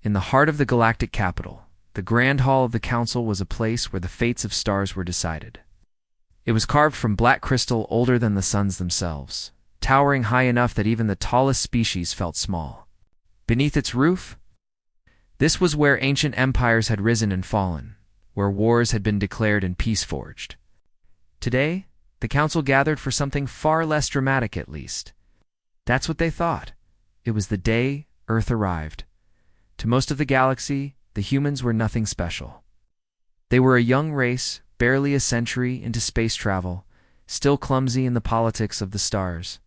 In the heart of the galactic capital, the Grand Hall of the Council was a place where the fates of stars were decided. It was carved from black crystal older than the suns themselves, towering high enough that even the tallest species felt small. Beneath its roof, this was where ancient empires had risen and fallen, where wars had been declared and peace forged. Today, the council gathered for something far less dramatic, at least. That's what they thought. It was the day Earth arrived. To most of the galaxy, the humans were nothing special. They were a young race, barely a century into space travel, still clumsy in the politics of the stars.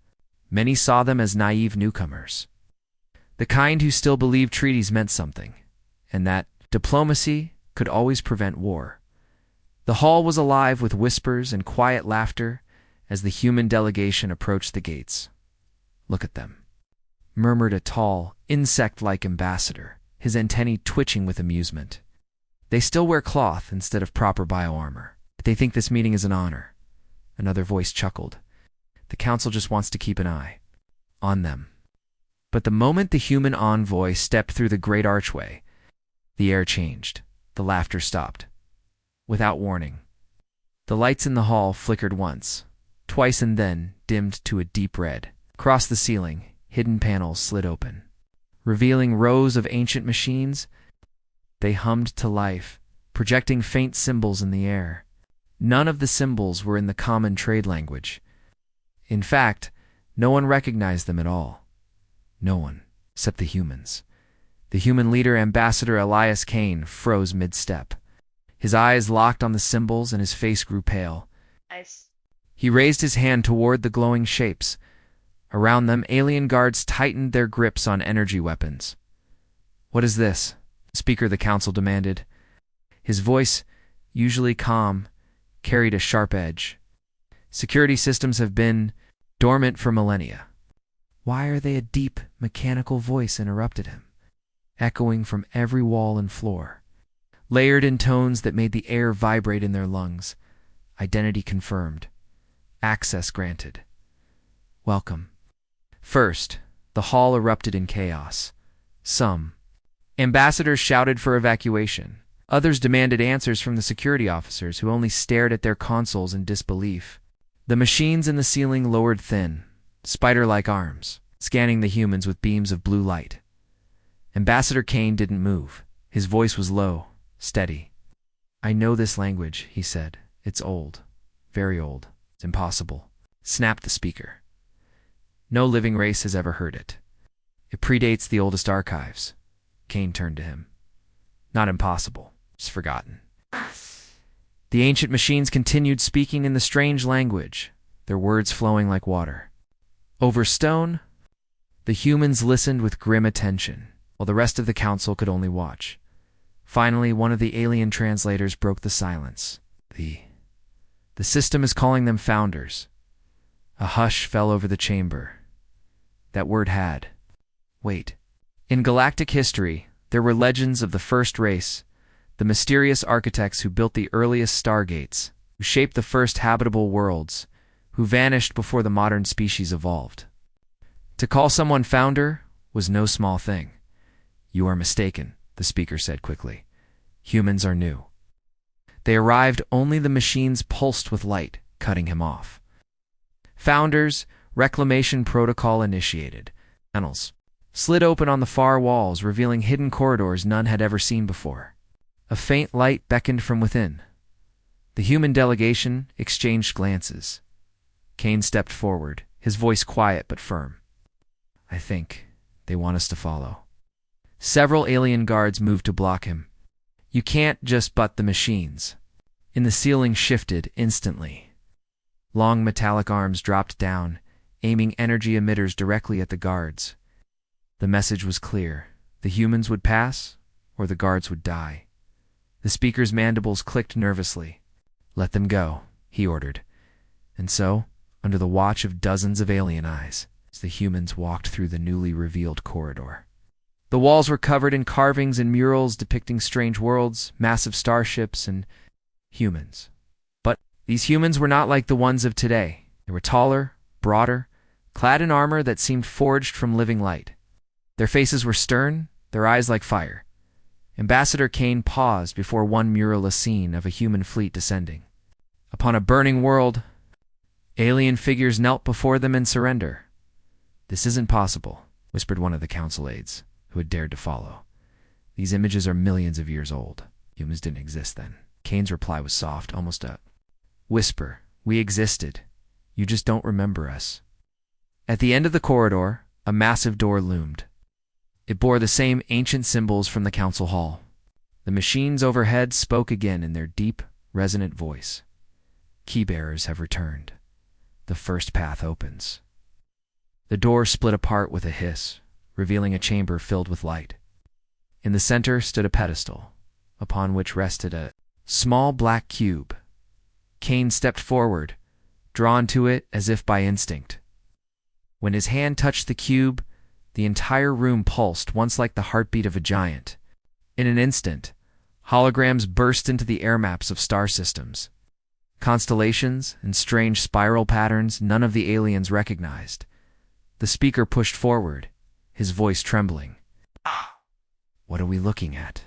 Many saw them as naive newcomers. The kind who still believed treaties meant something, and that diplomacy could always prevent war. The hall was alive with whispers and quiet laughter as the human delegation approached the gates. "Look at them," murmured a tall, insect-like ambassador, his antennae twitching with amusement. "They still wear cloth instead of proper bioarmor. They think this meeting is an honor." Another voice chuckled. "The council just wants to keep an eye on them." But the moment the human envoy stepped through the great archway, the air changed. The laughter stopped. Without warning. The lights in the hall flickered once, twice, and then dimmed to a deep red. Across the ceiling, hidden panels slid open, revealing rows of ancient machines. They hummed to life, projecting faint symbols in the air. None of the symbols were in the common trade language. In fact, no one recognized them at all. No one, except the humans. The human leader, Ambassador Elias Kane, froze mid-step. His eyes locked on the symbols and his face grew pale. He raised his hand toward the glowing shapes. Around them, alien guards tightened their grips on energy weapons. "What is this?" the Speaker of the Council demanded. His voice, usually calm, carried a sharp edge. "Security systems have been dormant for millennia." "Why are they?" A deep, mechanical voice interrupted him, echoing from every wall and floor, layered in tones that made the air vibrate in their lungs. "Identity confirmed. Access granted. Welcome." First, the hall erupted in chaos. Some ambassadors shouted for evacuation. Others demanded answers from the security officers, who only stared at their consoles in disbelief. The machines in the ceiling lowered thin, spider-like arms, scanning the humans with beams of blue light. Ambassador Kane didn't move. His voice was low, steady. "I know this language," he said. "It's old. Very old. It's impossible," snapped the speaker. "No living race has ever heard it. It predates the oldest archives." Kane turned to him. "Not impossible. It's forgotten." The ancient machines continued speaking in the strange language, their words flowing like water. Over stone, the humans listened with grim attention, while the rest of the council could only watch. Finally, one of the alien translators broke the silence. The system is calling them founders." A hush fell over the chamber. That word had weight. In galactic history, there were legends of the first race, the mysterious architects who built the earliest stargates, who shaped the first habitable worlds, who vanished before the modern species evolved. To call someone founder was no small thing. "You are mistaken," the speaker said quickly. "Humans are new." They arrived, only the machines pulsed with light, cutting him off. "Founders, reclamation protocol initiated." Panels slid open on the far walls, revealing hidden corridors none had ever seen before. A faint light beckoned from within. The human delegation exchanged glances. Kane stepped forward, his voice quiet but firm. "I think they want us to follow." Several alien guards moved to block him. "You can't just butt the machines." In the ceiling shifted instantly. Long metallic arms dropped down, aiming energy emitters directly at the guards. The message was clear. The humans would pass, or the guards would die. The speaker's mandibles clicked nervously. "Let them go," he ordered. And so, under the watch of dozens of alien eyes, the humans walked through the newly revealed corridor. The walls were covered in carvings and murals depicting strange worlds, massive starships, and humans. But these humans were not like the ones of today. They were taller, broader, clad in armor that seemed forged from living light. Their faces were stern, their eyes like fire. Ambassador Kane paused before one muralless scene of a human fleet descending. Upon a burning world, alien figures knelt before them in surrender. "This isn't possible," whispered one of the council aides, who had dared to follow. "These images are millions of years old. Humans didn't exist then." Kane's reply was soft, almost a whisper. "We existed. You just don't remember us." At the end of the corridor, a massive door loomed. It bore the same ancient symbols from the council hall. The machines overhead spoke again in their deep, resonant voice. "Key-bearers have returned. The first path opens." The door split apart with a hiss, revealing a chamber filled with light. In the center stood a pedestal, upon which rested a small black cube. Kane stepped forward, drawn to it as if by instinct. When his hand touched the cube, the entire room pulsed once like the heartbeat of a giant. In an instant, holograms burst into the air maps of star systems. Constellations and strange spiral patterns none of the aliens recognized. The speaker pushed forward, his voice trembling. "What are we looking at?"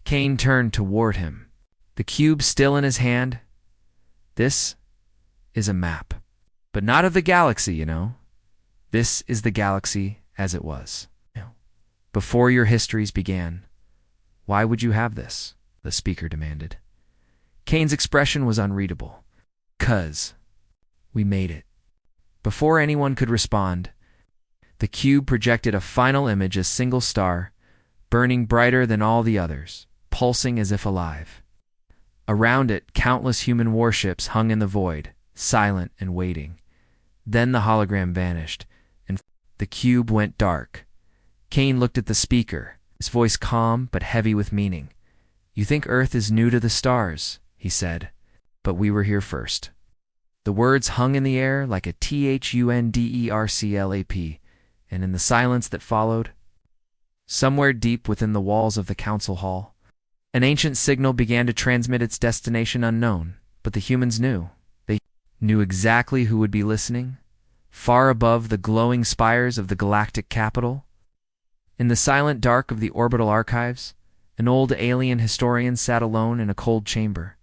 Kane turned toward him, the cube still in his hand. "This is a map. But not of the galaxy, you know. This is the galaxy as it was. Before your histories began. Why would you have this?" the speaker demanded. Kane's expression was unreadable. "'Cause we made it." Before anyone could respond, the cube projected a final image, a single star, burning brighter than all the others, pulsing as if alive. Around it, countless human warships hung in the void, silent and waiting. Then the hologram vanished, and the cube went dark. Kane looked at the speaker, his voice calm but heavy with meaning. "You think Earth is new to the stars," he said, "but we were here first." The words hung in the air like a THUNDERCLAP, and in the silence that followed, somewhere deep within the walls of the council hall, an ancient signal began to transmit its destination unknown, but the humans knew. They knew exactly who would be listening, far above the glowing spires of the galactic capital. In the silent dark of the orbital archives, an old alien historian sat alone in a cold chamber.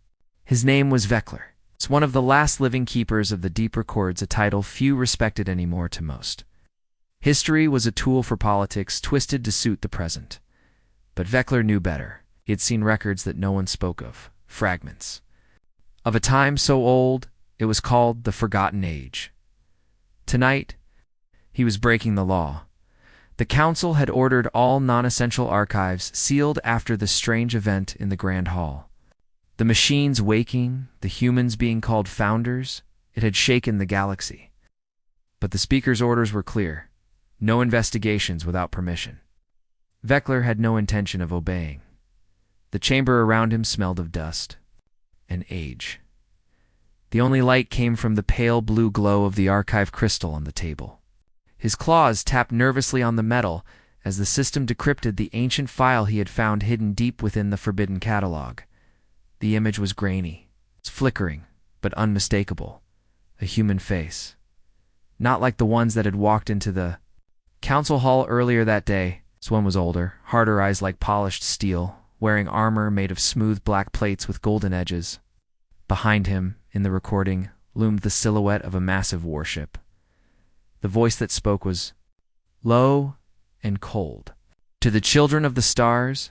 His name was Vekler. It's one of the last living keepers of the deep records, a title few respected anymore to most. History was a tool for politics twisted to suit the present. But Vekler knew better. He had seen records that no one spoke of, fragments of a time so old it was called the Forgotten Age. Tonight, he was breaking the law. The council had ordered all non-essential archives sealed after the strange event in the Grand Hall. The machines waking, the humans being called founders, it had shaken the galaxy. But the speaker's orders were clear. No investigations without permission. Vekler had no intention of obeying. The chamber around him smelled of dust and age. The only light came from the pale blue glow of the archive crystal on the table. His claws tapped nervously on the metal as the system decrypted the ancient file he had found hidden deep within the forbidden catalog. The image was grainy, flickering, but unmistakable. A human face. Not like the ones that had walked into the council hall earlier that day. This one was older, harder eyes like polished steel, wearing armor made of smooth black plates with golden edges. Behind him, in the recording, loomed the silhouette of a massive warship. The voice that spoke was low and cold. "To the children of the stars,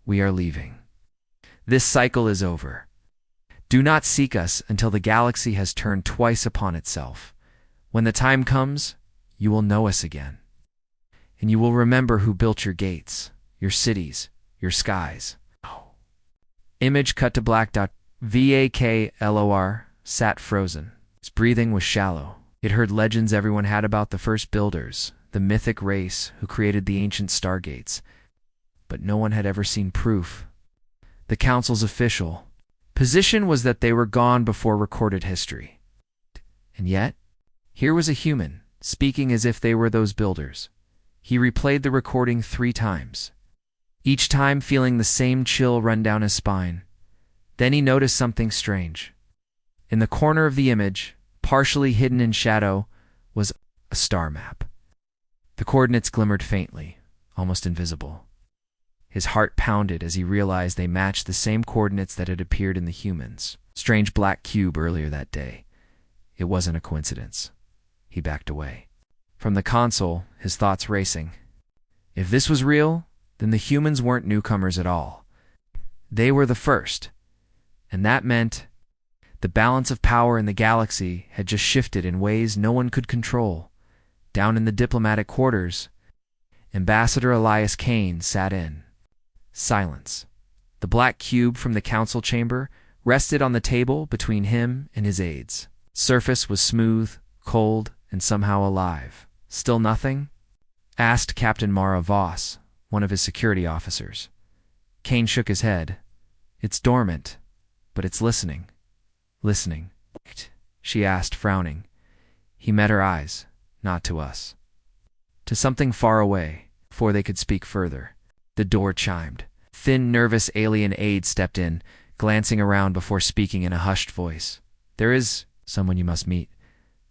we are leaving. This cycle is over. Do not seek us until the galaxy has turned twice upon itself. When the time comes, you will know us again. And you will remember who built your gates, your cities, your skies." Image cut to black. Vaklor sat frozen. His breathing was shallow. It heard legends everyone had about the first builders, the mythic race who created the ancient stargates. But no one had ever seen proof. The council's official position was that they were gone before recorded history. And yet, here was a human, speaking as if they were those builders. He replayed the recording 3 times, each time feeling the same chill run down his spine. Then he noticed something strange. In the corner of the image, partially hidden in shadow, was a star map. The coordinates glimmered faintly, almost invisible. His heart pounded as he realized they matched the same coordinates that had appeared in the humans' strange black cube earlier that day. It wasn't a coincidence. He backed away from the console, his thoughts racing. If this was real, then the humans weren't newcomers at all. They were the first. And that meant the balance of power in the galaxy had just shifted in ways no one could control. Down in the diplomatic quarters, Ambassador Elias Kane sat in silence. The black cube from the council chamber rested on the table between him and his aides. Surface was smooth, cold, and somehow alive. Still nothing? Asked Captain Mara Voss, one of his security officers. Kane shook his head. It's dormant, but it's listening. Listening? She asked, frowning. He met her eyes, not to us. To something far away, before they could speak further. The door chimed. Thin, nervous alien aide stepped in, glancing around before speaking in a hushed voice. There is someone you must meet,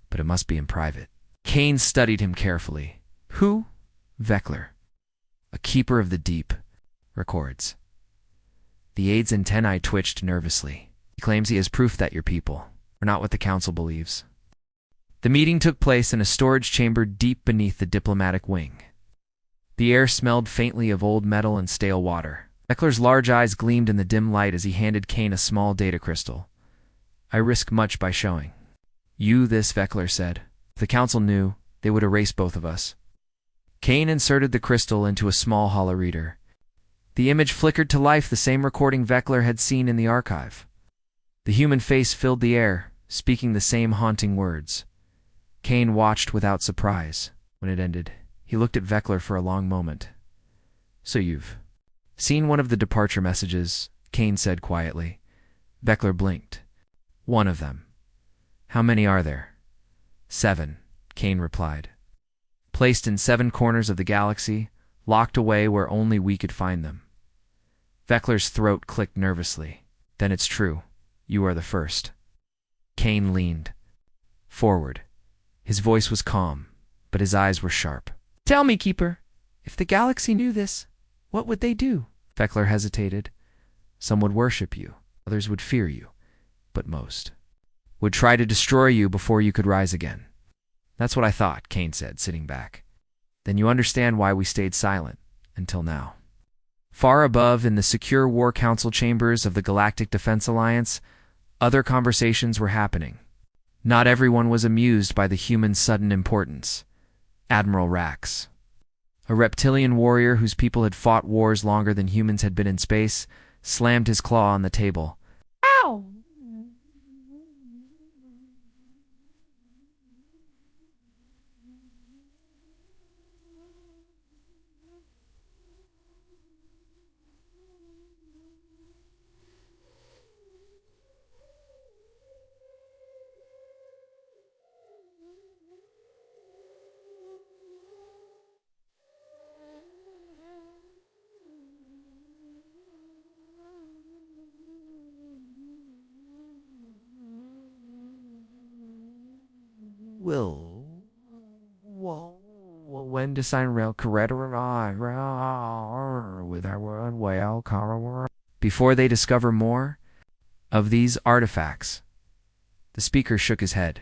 but it must be in private. Kane studied him carefully. Who? Vekler. A keeper of the deep. Records. The aide's antennae twitched nervously. He claims he has proof that your people are not what the council believes. The meeting took place in a storage chamber deep beneath the diplomatic wing. The air smelled faintly of old metal and stale water. Vekler's large eyes gleamed in the dim light as he handed Kane a small data crystal. I risk much by showing you this, Vekler said. If the council knew, they would erase both of us. Kane inserted the crystal into a small holoreader. The image flickered to life, the same recording Vekler had seen in the archive. The human face filled the air, speaking the same haunting words. Kane watched without surprise. When it ended, he looked at Vekler for a long moment. So you've seen one of the departure messages, Kane said quietly. Vekler blinked. One of them. How many are there? 7, Kane replied. Placed in 7 corners of the galaxy, locked away where only we could find them. Vekler's throat clicked nervously. Then it's true. You are the first. Kane leaned forward. His voice was calm, but his eyes were sharp. Tell me, Keeper, if the galaxy knew this, what would they do? Vekler hesitated. Some would worship you, others would fear you, but most would try to destroy you before you could rise again. That's what I thought, Kane said, sitting back. Then you understand why we stayed silent, until now. Far above, in the secure War Council chambers of the Galactic Defense Alliance, other conversations were happening. Not everyone was amused by the human's sudden importance. Admiral Rax, a reptilian warrior whose people had fought wars longer than humans had been in space, slammed his claw on the table. Ow! When to sign rail with our whale car before they discover more of these artifacts. The speaker shook his head.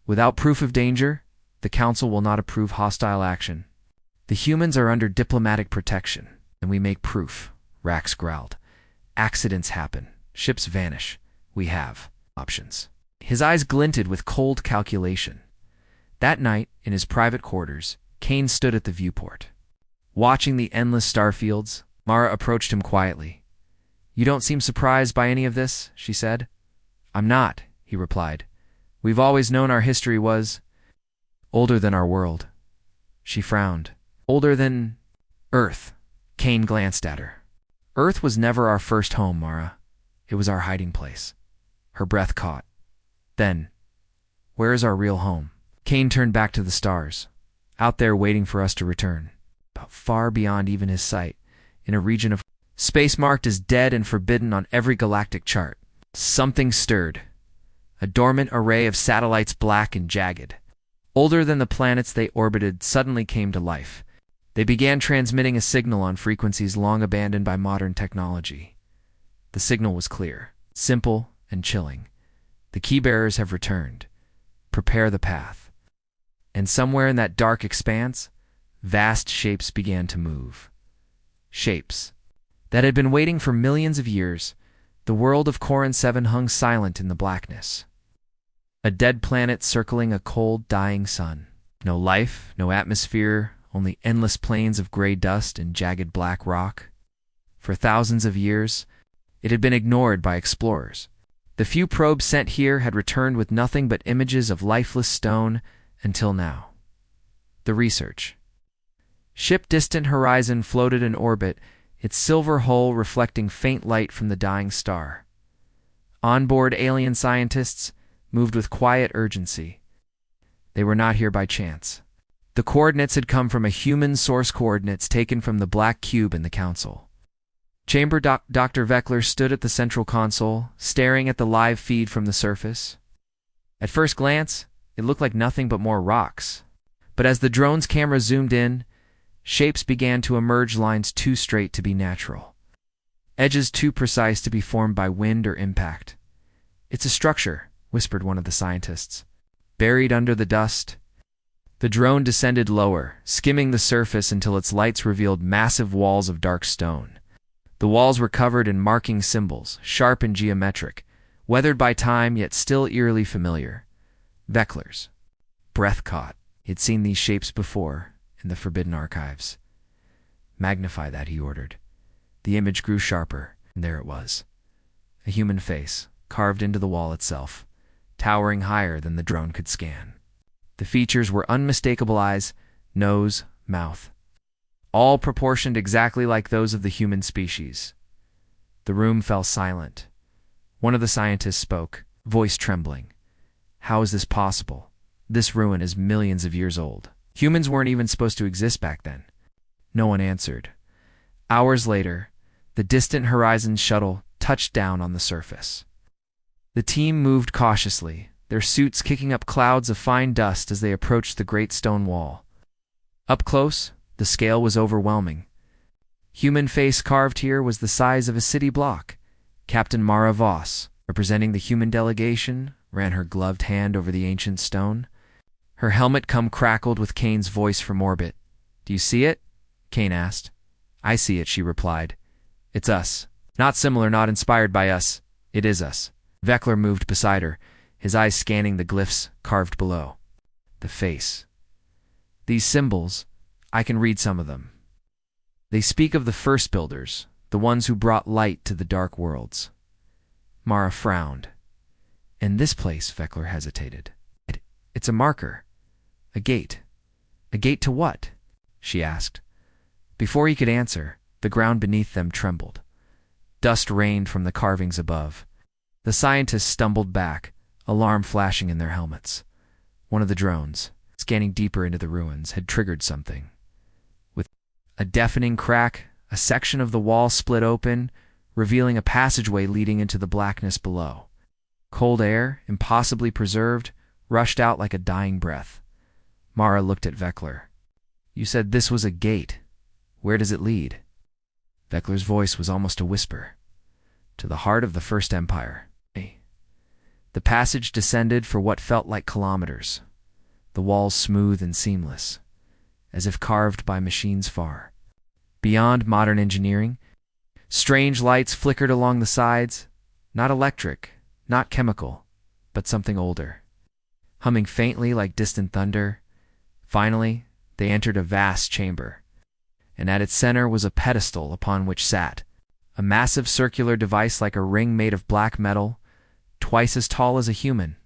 Without proof of danger, the council will not approve hostile action. The humans are under diplomatic protection, and we make proof, Rax growled. Accidents happen, ships vanish. We have options. His eyes glinted with cold calculation. That night, in his private quarters, Kane stood at the viewport. Watching the endless starfields, Mara approached him quietly. You don't seem surprised by any of this, she said. I'm not, he replied. We've always known our history was older than our world. She frowned. Older than Earth. Kane glanced at her. Earth was never our first home, Mara. It was our hiding place. Her breath caught. Then, where is our real home? Kane turned back to the stars, out there waiting for us to return, but far beyond even his sight, in a region of space marked as dead and forbidden on every galactic chart. Something stirred. A dormant array of satellites, black and jagged, older than the planets they orbited, suddenly came to life. They began transmitting a signal on frequencies long abandoned by modern technology. The signal was clear, simple, and chilling. The key-bearers have returned. Prepare the path. And somewhere in that dark expanse, vast shapes began to move. Shapes that had been waiting for millions of years. The world of Corin 7 hung silent in the blackness. A dead planet circling a cold, dying sun. No life, no atmosphere, only endless plains of gray dust and jagged black rock. For thousands of years, it had been ignored by explorers. The few probes sent here had returned with nothing but images of lifeless stone until now. The research ship distant horizon floated in orbit, its silver hull reflecting faint light from the dying star. Onboard alien scientists moved with quiet urgency. They were not here by chance. The coordinates had come from a human source coordinates taken from the black cube in the council. Chamber Dr. Veckler stood at the central console, staring at the live feed from the surface. At first glance, it looked like nothing but more rocks. But as the drone's camera zoomed in, shapes began to emerge, lines too straight to be natural. Edges too precise to be formed by wind or impact. "It's a structure," whispered one of the scientists. "Buried under the dust." The drone descended lower, skimming the surface until its lights revealed massive walls of dark stone. The walls were covered in marking symbols, sharp and geometric, weathered by time yet still eerily familiar. Veckler's breath caught. He had seen these shapes before, in the Forbidden Archives. "Magnify that," he ordered. The image grew sharper, and there it was. A human face, carved into the wall itself, towering higher than the drone could scan. The features were unmistakable: eyes, nose, mouth, all proportioned exactly like those of the human species. The room fell silent. One of the scientists spoke, voice trembling. "How is this possible? This ruin is millions of years old. Humans weren't even supposed to exist back then." No one answered. Hours later, the distant horizon shuttle touched down on the surface. The team moved cautiously, their suits kicking up clouds of fine dust as they approached the great stone wall. Up close, the scale was overwhelming. Human face carved here was the size of a city block. Captain Mara Voss, representing the human delegation, ran her gloved hand over the ancient stone. Her helmet crackled with Kane's voice from orbit. "Do you see it?" Kane asked. "I see it," she replied. "It's us. Not similar, not inspired by us. It is us." Veckler moved beside her, his eyes scanning the glyphs carved below. The face. "These symbols, I can read some of them. They speak of the first builders, the ones who brought light to the dark worlds." Mara frowned. "And this place," Veckler hesitated. It's a marker. A gate. A gate to what?" she asked. Before he could answer, the ground beneath them trembled. Dust rained from the carvings above. The scientists stumbled back, alarm flashing in their helmets. One of the drones, scanning deeper into the ruins, had triggered something. With a deafening crack, a section of the wall split open, revealing a passageway leading into the blackness below. Cold air, impossibly preserved, rushed out like a dying breath. Mara looked at Veckler. "You said this was a gate. Where does it lead?" Veckler's voice was almost a whisper. "To the heart of the First Empire." The passage descended for what felt like kilometers, the walls smooth and seamless, as if carved by machines far. Beyond modern engineering, strange lights flickered along the sides, not electric, not chemical, but something older, humming faintly like distant thunder. Finally, they entered a vast chamber, and at its center was a pedestal upon which sat a massive circular device like a ring made of black metal, twice as tall as a human.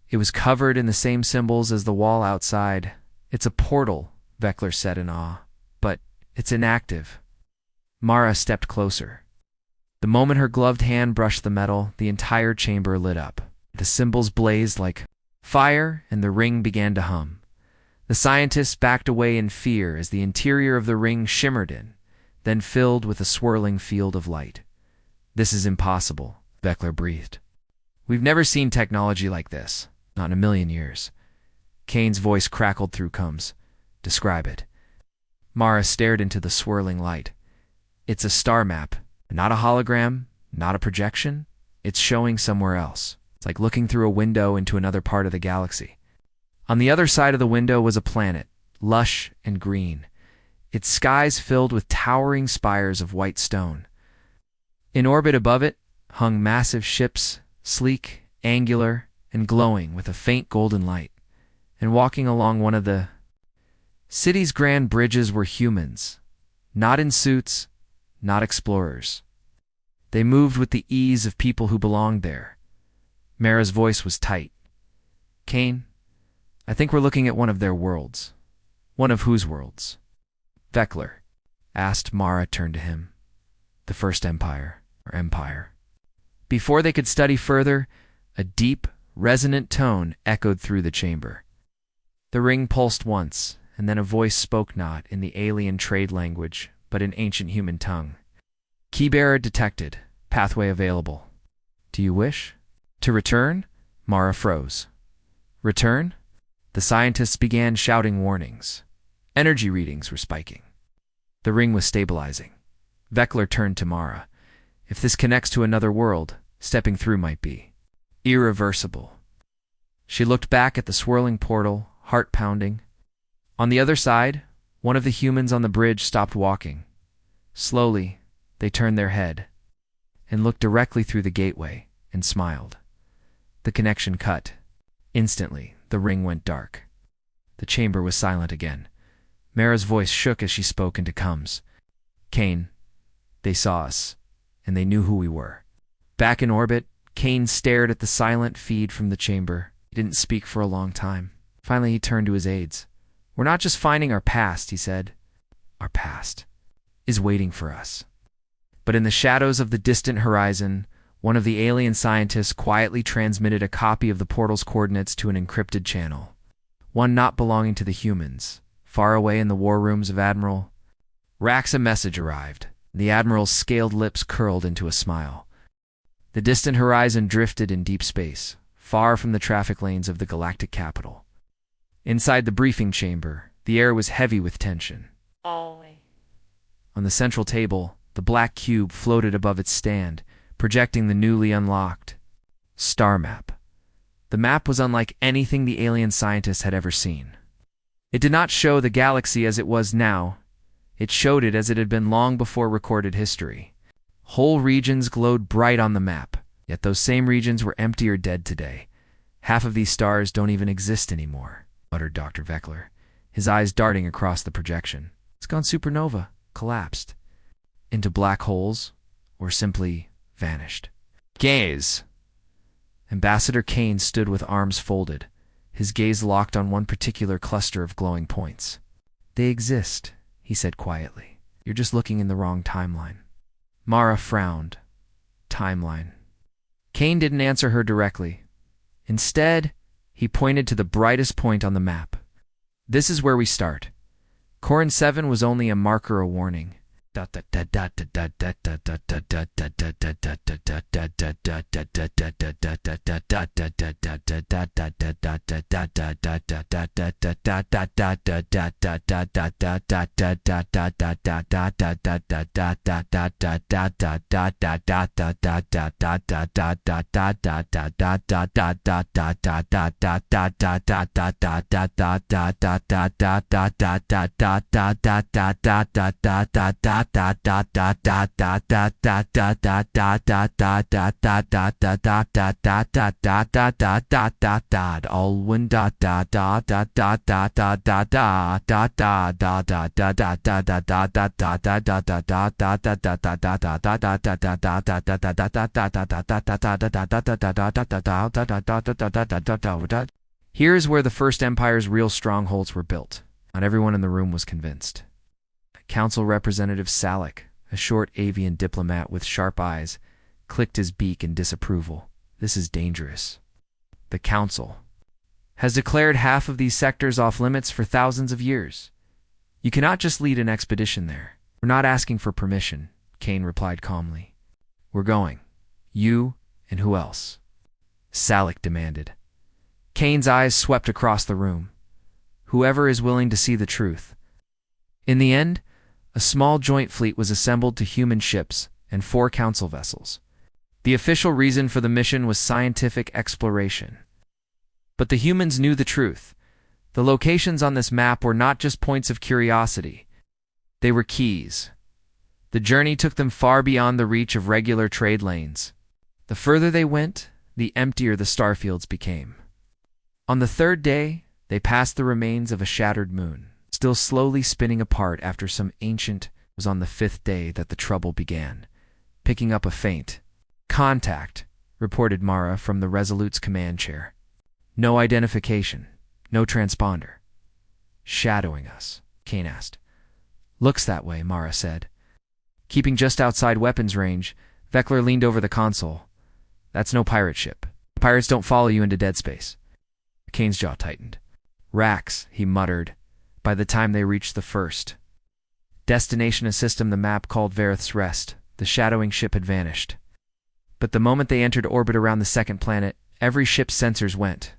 It was covered in the same symbols as the wall outside. "It's a portal," Veckler said in awe, "but it's inactive." Mara stepped closer. The moment her gloved hand brushed the metal, the entire chamber lit up. The symbols blazed like fire, and the ring began to hum. The scientists backed away in fear as the interior of the ring shimmered in, then filled with a swirling field of light. "This is impossible," Veckler breathed. "We've never seen technology like this, not in a million years." Kane's voice crackled through Combs. "Describe it." Mara stared into the swirling light. It's a star map, not a hologram, not a projection. It's showing somewhere else. It's like looking through a window into another part of the galaxy. On the other side of the window was a planet, lush and green, its skies filled with towering spires of white stone. In orbit above it hung massive ships, sleek, angular, and glowing with a faint golden light. And walking along one of the city's grand bridges were humans, not in suits, not explorers. They moved with the ease of people who belonged there. Mara's voice was tight. Kane, I think we're looking at one of their worlds. One of whose worlds? Vekler asked. Mara turned to him. The First Empire, or Empire. Before they could study further, a deep, resonant tone echoed through the chamber. The ring pulsed once, and then a voice spoke not in the alien trade language, but in ancient human tongue. Keybearer detected. Pathway available. Do you wish to return? Mara froze. Return? The scientists began shouting warnings. Energy readings were spiking. The ring was stabilizing. Vekler turned to Mara. If this connects to another world, stepping through might be irreversible. She looked back at the swirling portal, heart pounding. On the other side, one of the humans on the bridge stopped walking. Slowly, they turned their head and looked directly through the gateway and smiled. The connection cut. Instantly, the ring went dark. The chamber was silent again. Mara's voice shook as she spoke into Cums. Kane, they saw us, and they knew who we were. Back in orbit, Kane stared at the silent feed from the chamber. He didn't speak for a long time. Finally, he turned to his aides. We're not just finding our past, he said. Our past is waiting for us. But in the shadows of the distant horizon, one of the alien scientists quietly transmitted a copy of the portal's coordinates to an encrypted channel. One not belonging to the humans. Far away in the war rooms of Admiral Rax, a message arrived. The Admiral's scaled lips curled into a smile. The distant horizon drifted in deep space, far from the traffic lanes of the galactic capital. Inside the briefing chamber, the air was heavy with tension. On the central table, the black cube floated above its stand, projecting the newly unlocked star map. The map was unlike anything the alien scientists had ever seen. It did not show the galaxy as it was now. It showed it as it had been long before recorded history. Whole regions glowed bright on the map, yet those same regions were empty or dead today. Half of these stars don't even exist anymore, muttered Dr. Vekler, his eyes darting across the projection. It's gone supernova, collapsed into black holes, or simply vanished. Gaze! Ambassador Kane stood with arms folded, his gaze locked on one particular cluster of glowing points. They exist, he said quietly. You're just looking in the wrong timeline. Mara frowned. Timeline. Kane didn't answer her directly. Instead, he pointed to the brightest point on the map. This is where we start. Corin 7 was only a marker, a warning. Here's where the First Empire's real strongholds were built. Not everyone in the room was convinced. Council Representative Salik, a short avian diplomat with sharp eyes, clicked his beak in disapproval. This is dangerous. The Council has declared half of these sectors off limits for thousands of years. You cannot just lead an expedition there. We're not asking for permission, Kane replied calmly. We're going. You and who else? Salik demanded. Kane's eyes swept across the room. Whoever is willing to see the truth. In the end, a small joint fleet was assembled to human ships and 4 council vessels. The official reason for the mission was scientific exploration. But the humans knew the truth. The locations on this map were not just points of curiosity. They were keys. The journey took them far beyond the reach of regular trade lanes. The further they went, the emptier the starfields became. On the 3rd day, they passed the remains of a shattered moon, still slowly spinning apart after some ancient. It was on the 5th day that the trouble began, picking up a faint contact, reported Mara from the Resolute's command chair. No identification, no transponder. Shadowing us, Kane asked. Looks that way, Mara said. Keeping just outside weapons range, Vekler leaned over the console. That's no pirate ship. Pirates don't follow you into dead space. Kane's jaw tightened. Racks, he muttered, by the time they reached the first destination, a system the map called Varith's Rest. The shadowing ship had vanished. But the moment they entered orbit around the second planet, every ship's sensors went.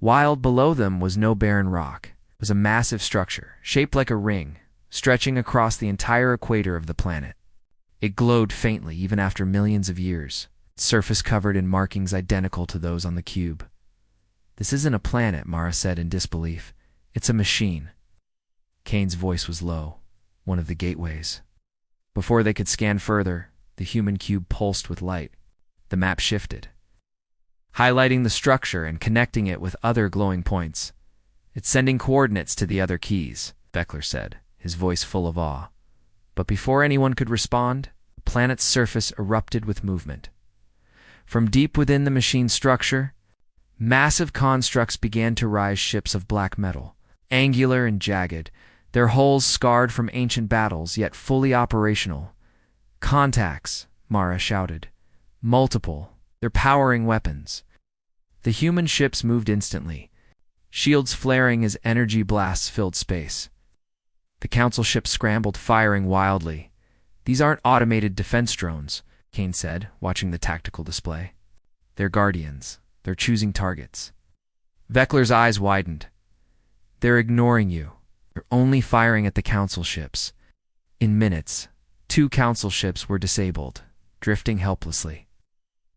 Wild below them was no barren rock. It was a massive structure, shaped like a ring, stretching across the entire equator of the planet. It glowed faintly even after millions of years, its surface covered in markings identical to those on the cube. This isn't a planet, Mara said in disbelief. It's a machine. Kane's voice was low. One of the gateways. Before they could scan further, the human cube pulsed with light. The map shifted, highlighting the structure and connecting it with other glowing points. It's sending coordinates to the other keys, Vekler said, his voice full of awe. But before anyone could respond, the planet's surface erupted with movement. From deep within the machine structure, massive constructs began to rise, ships of black metal, angular and jagged, their hulls scarred from ancient battles, yet fully operational. Contacts, Mara shouted. Multiple. They're powering weapons. The human ships moved instantly, shields flaring as energy blasts filled space. The council ships scrambled, firing wildly. These aren't automated defense drones, Kane said, watching the tactical display. They're guardians. They're choosing targets. Vekler's eyes widened. They're ignoring you. They're only firing at the council ships. In minutes, 2 council ships were disabled, drifting helplessly.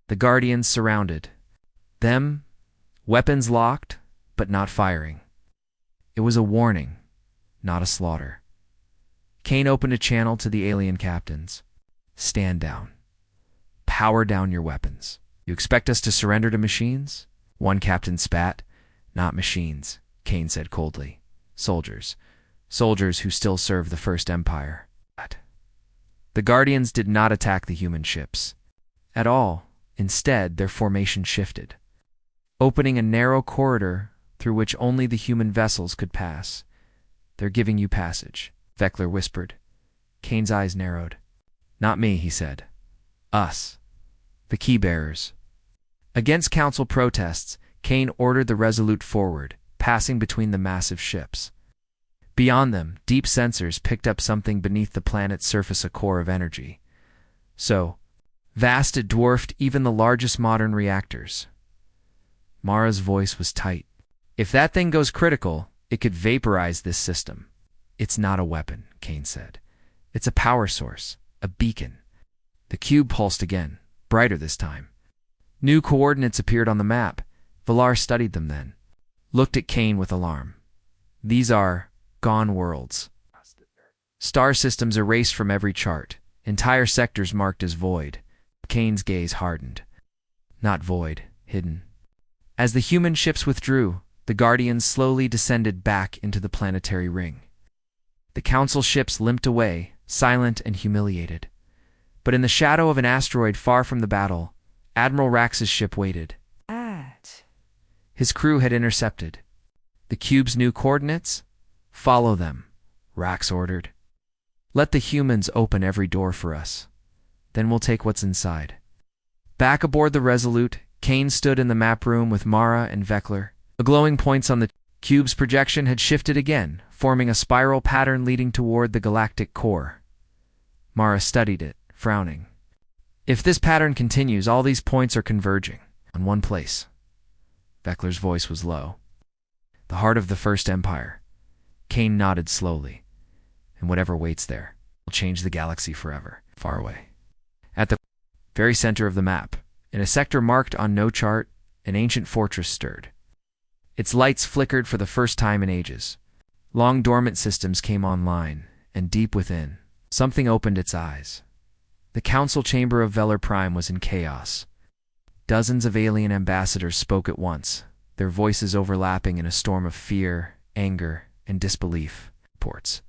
The guardians surrounded them, weapons locked, but not firing. It was a warning, not a slaughter. Kane opened a channel to the alien captains. Stand down. Power down your weapons. You expect us to surrender to machines? One captain spat. Not machines, Kane said coldly. Soldiers. Soldiers who still serve the First Empire. The Guardians did not attack the human ships at all. Instead, their formation shifted, opening a narrow corridor through which only the human vessels could pass. They're giving you passage, Vekler whispered. Kane's eyes narrowed. Not me, he said. Us. The key bearers. Against council protests, Kane ordered the Resolute forward, passing between the massive ships. Beyond them, deep sensors picked up something beneath the planet's surface, a core of energy. So vast it dwarfed even the largest modern reactors. Mara's voice was tight. If that thing goes critical, it could vaporize this system. It's not a weapon, Kane said. It's a power source, a beacon. The cube pulsed again, brighter this time. New coordinates appeared on the map. Valar studied them then, looked at Kane with alarm. These are gone worlds. Star systems erased from every chart, entire sectors marked as void. Kane's gaze hardened. Not void, hidden. As the human ships withdrew, the Guardians slowly descended back into the planetary ring. The council ships limped away, silent and humiliated. But in the shadow of an asteroid far from the battle, Admiral Rax's ship waited. His crew had intercepted the cube's new coordinates. Follow them, Rax ordered. Let the humans open every door for us. Then we'll take what's inside. Back aboard the Resolute, Kane stood in the map room with Mara and Vekler. The glowing points on the cube's projection had shifted again, forming a spiral pattern leading toward the galactic core. Mara studied it, frowning. If this pattern continues, all these points are converging on one place. Vekler's voice was low. The heart of the First Empire. Kane nodded slowly. and whatever waits there will change the galaxy forever. Far away. At the very center of the map, in a sector marked on no chart, an ancient fortress stirred. Its lights flickered for the first time in ages. Long dormant systems came online, and deep within, something opened its eyes. The council chamber of Velar Prime was in chaos. Dozens of alien ambassadors spoke at once, their voices overlapping in a storm of fear, anger, and disbelief. Reports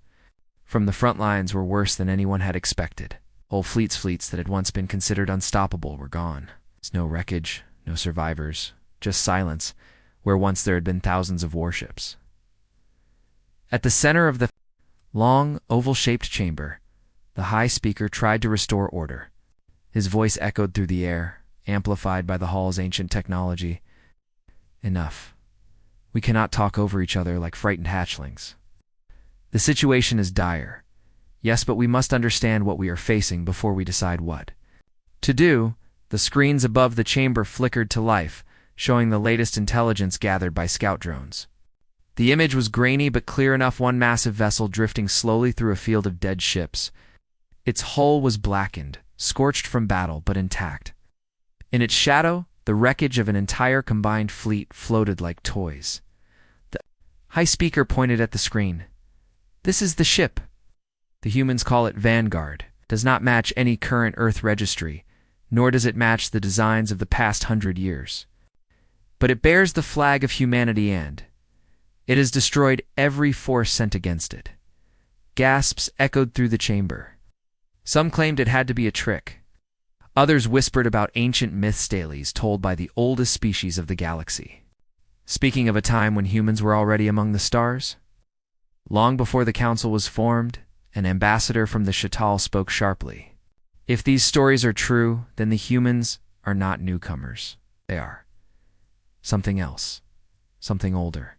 from the front lines were worse than anyone had expected. Whole fleets that had once been considered unstoppable were gone. There's no wreckage, no survivors, just silence, where once there had been thousands of warships. At the center of the long, oval-shaped chamber, the High Speaker tried to restore order. His voice echoed through the air, amplified by the hall's ancient technology. Enough. We cannot talk over each other like frightened hatchlings. The situation is dire. Yes, but we must understand what we are facing before we decide what to do. The screens above the chamber flickered to life, showing the latest intelligence gathered by scout drones. The image was grainy but clear enough, one massive vessel drifting slowly through a field of dead ships. Its hull was blackened, scorched from battle, but intact. In its shadow, the wreckage of an entire combined fleet floated like toys. The High Speaker pointed at the screen. This is the ship. The humans call it Vanguard. Does not match any current Earth registry, nor does it match the designs of the past 100 years. But it bears the flag of humanity, and it has destroyed every force sent against it. Gasps echoed through the chamber. Some claimed it had to be a trick. Others whispered about ancient myth tales told by the oldest species of the galaxy. Speaking of a time when humans were already among the stars? Long before the council was formed, an ambassador from the Shaital spoke sharply. If these stories are true, then the humans are not newcomers. They are something else, something older.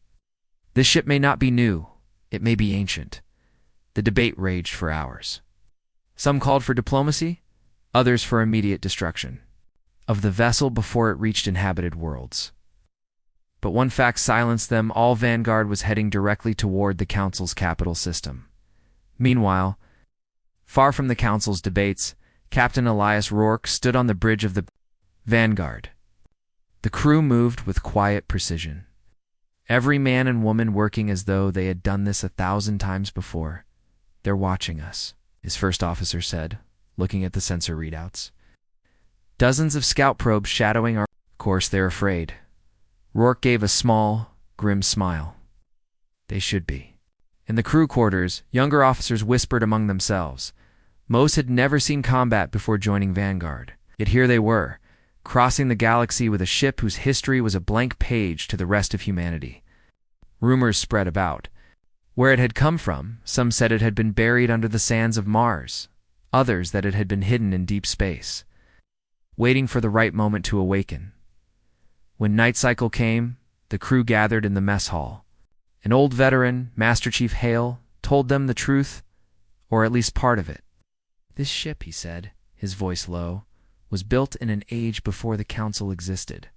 This ship may not be new, it may be ancient. The debate raged for hours. Some called for diplomacy, others for immediate destruction of the vessel before it reached inhabited worlds. But one fact silenced them all: Vanguard was heading directly toward the Council's capital system. Meanwhile, far from the Council's debates, Captain Elias Rourke stood on the bridge of the Vanguard. The crew moved with quiet precision. Every man and woman working as though they had done this 1,000 times before. They're watching us, his first officer said, looking at the sensor readouts. Dozens of scout probes shadowing our... Of course, they're afraid. Rourke gave a small, grim smile. They should be. In the crew quarters, younger officers whispered among themselves. Most had never seen combat before joining Vanguard. Yet here they were, crossing the galaxy with a ship whose history was a blank page to the rest of humanity. Rumors spread about. Where it had come from, some said it had been buried under the sands of Mars, others that it had been hidden in deep space, waiting for the right moment to awaken. When night cycle came, the crew gathered in the mess hall. An old veteran, Master Chief Hale, told them the truth, or at least part of it. This ship, he said, his voice low, was built in an age before the Council existed,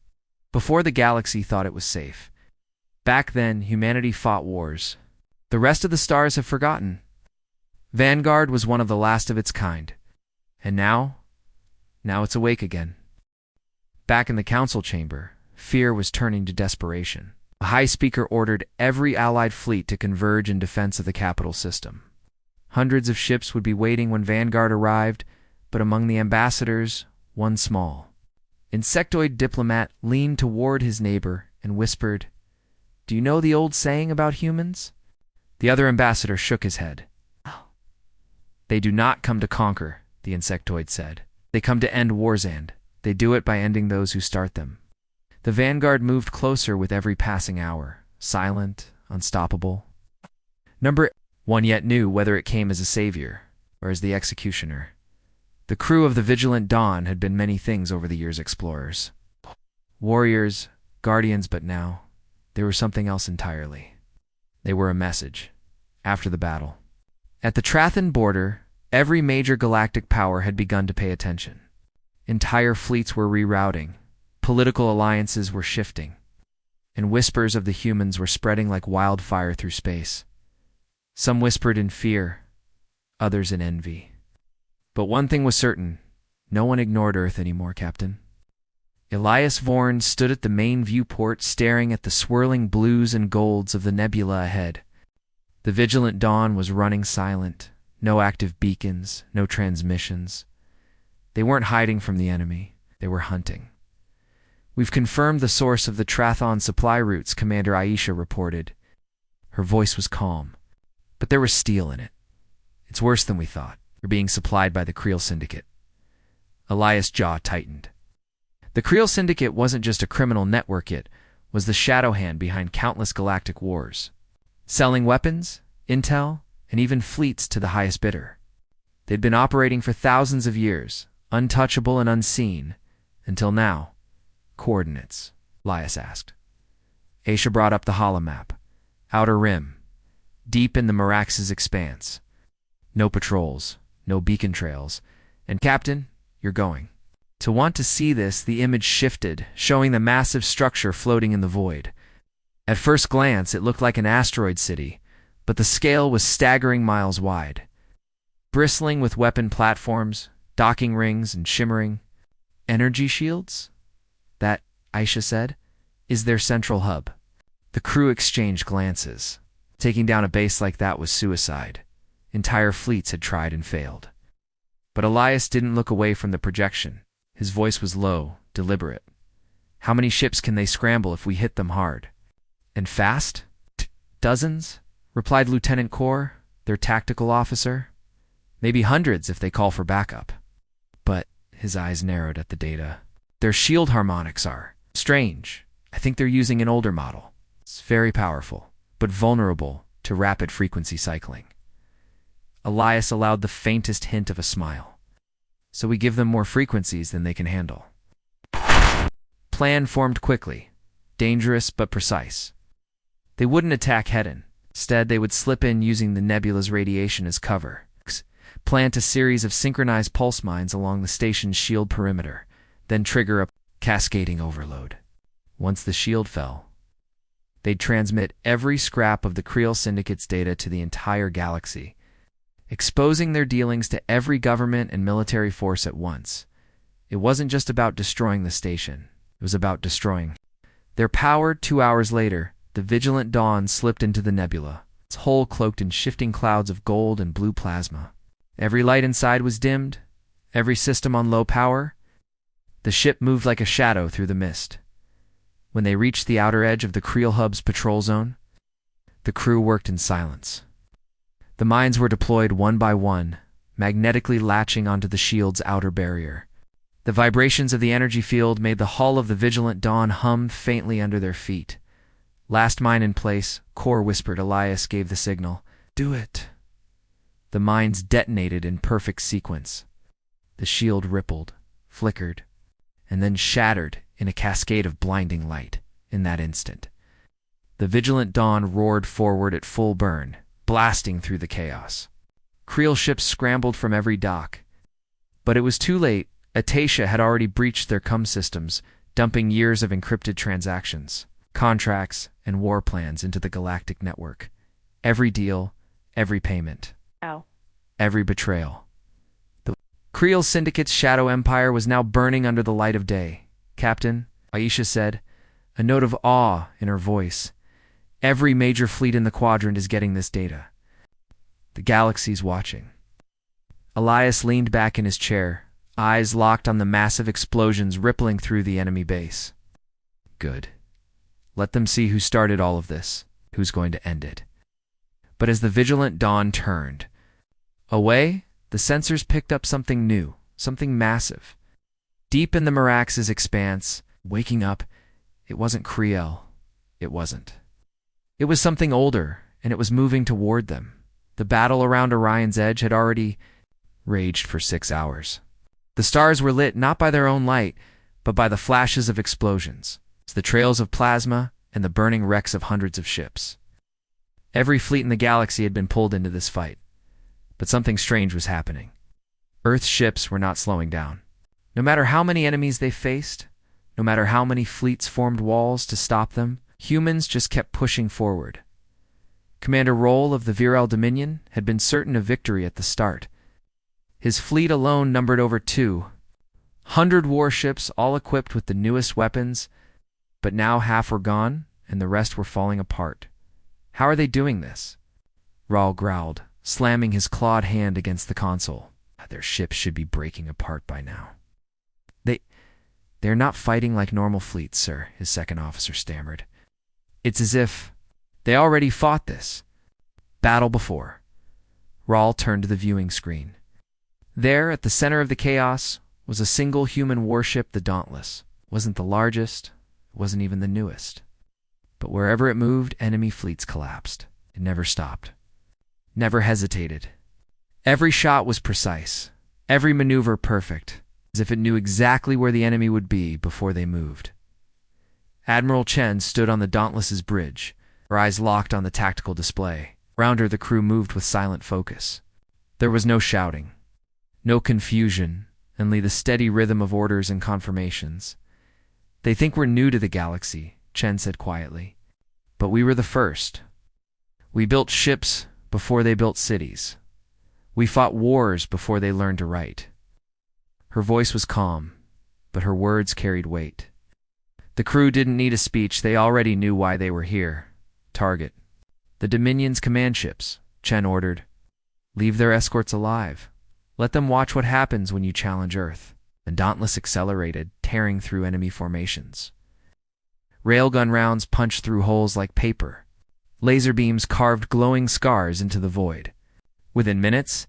before the galaxy thought it was safe. Back then, humanity fought wars. The rest of the stars have forgotten. Vanguard was one of the last of its kind. And now it's awake again. Back in the Council chamber, fear was turning to desperation. The High Speaker ordered every Allied fleet to converge in defense of the capital system. Hundreds of ships would be waiting when Vanguard arrived, but among the ambassadors, one small, insectoid diplomat leaned toward his neighbor and whispered, "Do you know the old saying about humans?" The other ambassador shook his head. "They do not come to conquer," the insectoid said. "They come to end wars, and they do it by ending those who start them." The Vanguard moved closer with every passing hour, silent, unstoppable. Number one yet knew whether it came as a savior or as the executioner. The crew of the Vigilant Dawn had been many things over the years, explorers. Warriors, guardians, but now they were something else entirely. They were a message. After the battle, at the Trathan border, every major galactic power had begun to pay attention. Entire fleets were rerouting. Political alliances were shifting, and whispers of the humans were spreading like wildfire through space. Some whispered in fear, others in envy. But one thing was certain, no one ignored Earth anymore, Captain. Elias Vorn stood at the main viewport staring at the swirling blues and golds of the nebula ahead. The Vigilant Dawn was running silent, no active beacons, no transmissions. They weren't hiding from the enemy, they were hunting. "We've confirmed the source of the Trathon supply routes," Commander Aisha reported. Her voice was calm, but there was steel in it. "It's worse than we thought. We're being supplied by the Creel Syndicate." Elias' jaw tightened. The Creel Syndicate wasn't just a criminal network, it was the shadow hand behind countless galactic wars, selling weapons, intel, and even fleets to the highest bidder. They'd been operating for thousands of years, untouchable and unseen, until now. "Coordinates?" Elias asked. Aisha brought up the holomap. "Outer rim, deep in the Merax's expanse. No patrols, no beacon trails, and Captain, you're going to want to see this." The image shifted, showing the massive structure floating in the void. At first glance, it looked like an asteroid city, but the scale was staggering miles wide. Bristling with weapon platforms, docking rings, and shimmering energy shields? That, Aisha said, is their central hub. The crew exchanged glances. Taking down a base like that was suicide. Entire fleets had tried and failed. But Elias didn't look away from the projection. His voice was low, deliberate. "How many ships can they scramble if we hit them hard?" "And fast?" "Dozens," replied Lieutenant Core, their tactical officer. "Maybe hundreds if they call for backup." "But," his eyes narrowed at the data, "their shield harmonics are strange. I think they're using an older model. It's very powerful, but vulnerable to rapid frequency cycling." Elias allowed the faintest hint of a smile. "So we give them more frequencies than they can handle." Plan formed quickly, dangerous but precise. They wouldn't attack head-on. Instead, they would slip in using the nebula's radiation as cover, plant a series of synchronized pulse mines along the station's shield perimeter, then trigger a cascading overload. Once the shield fell, they'd transmit every scrap of the Creel Syndicate's data to the entire galaxy, exposing their dealings to every government and military force at once. It wasn't just about destroying the station. It was about destroying their power. 2 hours later, the Vigilant Dawn slipped into the nebula, its hull cloaked in shifting clouds of gold and blue plasma. Every light inside was dimmed, every system on low power. The ship moved like a shadow through the mist. When they reached the outer edge of the Creel Hub's patrol zone, the crew worked in silence. The mines were deployed one by one, magnetically latching onto the shield's outer barrier. The vibrations of the energy field made the hull of the Vigilant Dawn hum faintly under their feet. "Last mine in place," Core whispered. Elias gave the signal. "Do it." The mines detonated in perfect sequence. The shield rippled, flickered, and then shattered in a cascade of blinding light. In that instant, the Vigilant Dawn roared forward at full burn, blasting through the chaos. Creel ships scrambled from every dock. But it was too late. Atasia had already breached their comm systems, dumping years of encrypted transactions, contracts, and war plans into the galactic network. Every deal, every payment, every betrayal. The Creel Syndicate's shadow empire was now burning under the light of day. "Captain," Aisha said, a note of awe in her voice, "every major fleet in the quadrant is getting this data. The galaxy's watching." Elias leaned back in his chair, eyes locked on the massive explosions rippling through the enemy base. "Good. Let them see who started all of this, who's going to end it." But as the Vigilant Dawn turned away, the sensors picked up something new, something massive. Deep in the Merax's expanse, waking up, it wasn't Creel. It wasn't. It was something older, and it was moving toward them. The battle around Orion's edge had already raged for 6 hours. The stars were lit not by their own light, but by the flashes of explosions, the trails of plasma, and the burning wrecks of hundreds of ships. Every fleet in the galaxy had been pulled into this fight. But something strange was happening. Earth's ships were not slowing down. No matter how many enemies they faced, no matter how many fleets formed walls to stop them, humans just kept pushing forward. Commander Roll of the Viral Dominion had been certain of victory at the start. His fleet alone numbered over 200 warships, all equipped with the newest weapons, but now half were gone and the rest were falling apart. How are they doing this? Rawl growled, slamming his clawed hand against the console. Their ships should be breaking apart by now. They're not fighting like normal fleets, sir, his second officer stammered. It's as if they already fought this battle before. Rawl turned to the viewing screen. There, at the center of the chaos, was a single human warship, the Dauntless. It wasn't the largest, it wasn't even the newest. But wherever it moved, enemy fleets collapsed. It never stopped, never hesitated. Every shot was precise, every maneuver perfect, as if it knew exactly where the enemy would be before they moved. Admiral Chen stood on the Dauntless's bridge, her eyes locked on the tactical display. Around her, the crew moved with silent focus. There was no shouting, no confusion, only the steady rhythm of orders and confirmations. They think we're new to the galaxy, Chen said quietly. But we were the first. We built ships before they built cities. We fought wars before they learned to write. Her voice was calm, but her words carried weight. The crew didn't need a speech, they already knew why they were here. Target the Dominion's command ships, Chen ordered. Leave their escorts alive. Let them watch what happens when you challenge Earth. The Dauntless accelerated, tearing through enemy formations. Railgun rounds punched through holes like paper. Laser beams carved glowing scars into the void. Within minutes,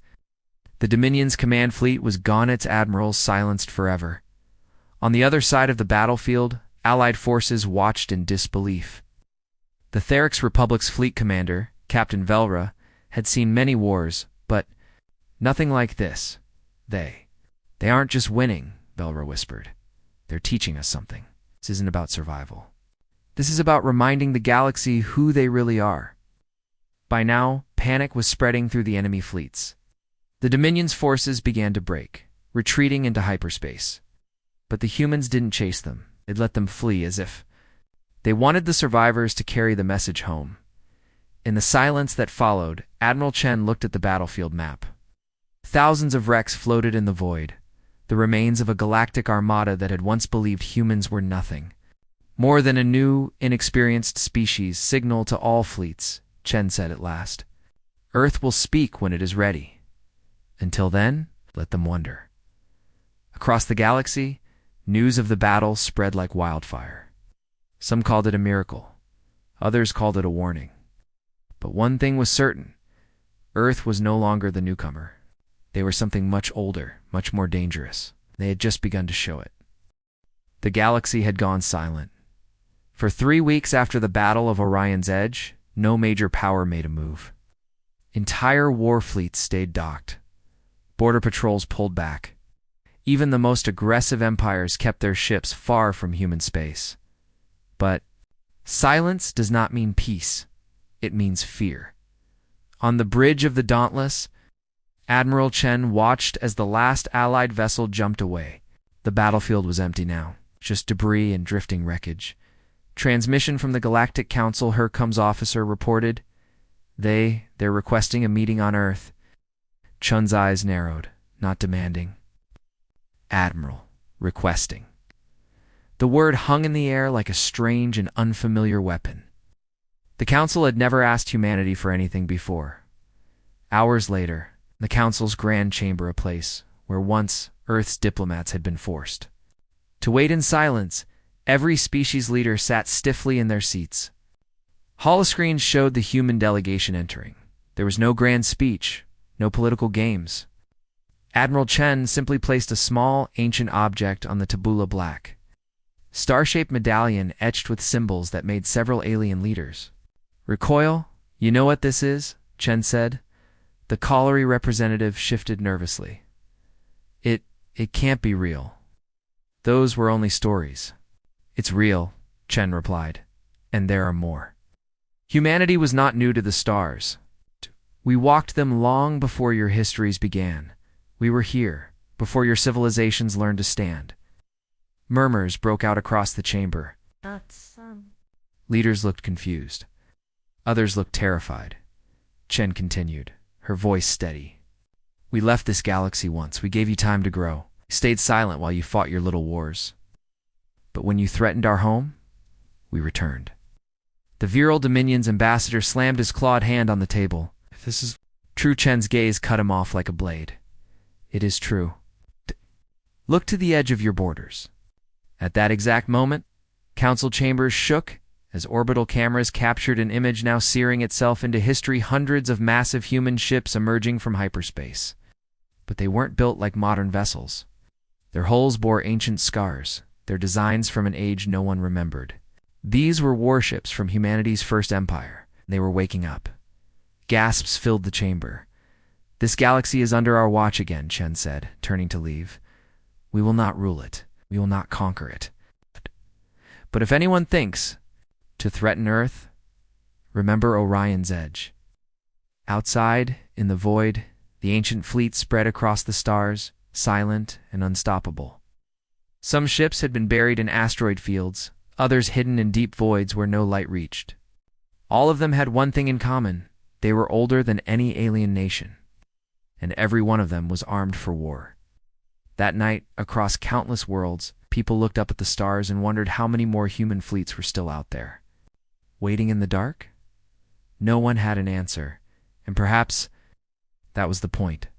the Dominion's command fleet was gone, its admirals silenced forever. On the other side of the battlefield, Allied forces watched in disbelief. The Therix Republic's fleet commander, Captain Velra, had seen many wars, but nothing like this. They aren't just winning, Velra whispered. They're teaching us something. This isn't about survival. This is about reminding the galaxy who they really are. By now, panic was spreading through the enemy fleets. The Dominion's forces began to break, retreating into hyperspace. But the humans didn't chase them. They'd let them flee as if they wanted the survivors to carry the message home. In the silence that followed, Admiral Chen looked at the battlefield map. Thousands of wrecks floated in the void, the remains of a galactic armada that had once believed humans were nothing. More than a new, inexperienced species, signal to all fleets, Chen said at last. Earth will speak when it is ready. Until then, let them wonder. Across the galaxy, news of the battle spread like wildfire. Some called it a miracle. Others called it a warning. But one thing was certain. Earth was no longer the newcomer. They were something much older, much more dangerous. They had just begun to show it. The galaxy had gone silent. For 3 weeks after the Battle of Orion's Edge, no major power made a move. Entire war fleets stayed docked. Border patrols pulled back. Even the most aggressive empires kept their ships far from human space. But silence does not mean peace. It means fear. On the bridge of the Dauntless, Admiral Chen watched as the last Allied vessel jumped away. The battlefield was empty now, just debris and drifting wreckage. Transmission from the Galactic Council, her comes officer reported. They're requesting a meeting on Earth. Chun's eyes narrowed, not demanding. Admiral, requesting. The word hung in the air like a strange and unfamiliar weapon. The Council had never asked humanity for anything before. Hours later, the Council's grand chamber, a place where once Earth's diplomats had been forced to wait in silence, every species leader sat stiffly in their seats. Holoscreens showed the human delegation entering. There was no grand speech, no political games. Admiral Chen simply placed a small, ancient object on the tabula black. Star-shaped medallion etched with symbols that made several alien leaders. Recoil? You know what this is? Chen said. The colliery representative shifted nervously. It can't be real. Those were only stories. It's real, Chen replied. And there are more. Humanity was not new to the stars. We walked them long before your histories began. We were here, before your civilizations learned to stand. Murmurs broke out across the chamber. Leaders looked confused. Others looked terrified. Chen continued, her voice steady. We left this galaxy once. We gave you time to grow. We stayed silent while you fought your little wars. But when you threatened our home, we returned. The virile Dominion's ambassador slammed his clawed hand on the table. If this is true, Chen's gaze cut him off like a blade. It is true. Look to the edge of your borders. At that exact moment, council chambers shook as orbital cameras captured an image now searing itself into history, hundreds of massive human ships emerging from hyperspace. But they weren't built like modern vessels. Their hulls bore ancient scars, their designs from an age no one remembered. These were warships from humanity's first empire. They were waking up. Gasps filled the chamber. This galaxy is under our watch again, Chen said, turning to leave. We will not rule it. We will not conquer it. But if anyone thinks to threaten Earth, remember Orion's edge. Outside, in the void, the ancient fleet spread across the stars, silent and unstoppable. Some ships had been buried in asteroid fields, others hidden in deep voids where no light reached. All of them had one thing in common. They were older than any alien nation. And every one of them was armed for war. That night, across countless worlds, people looked up at the stars and wondered how many more human fleets were still out there. Waiting in the dark? No one had an answer, and perhaps that was the point.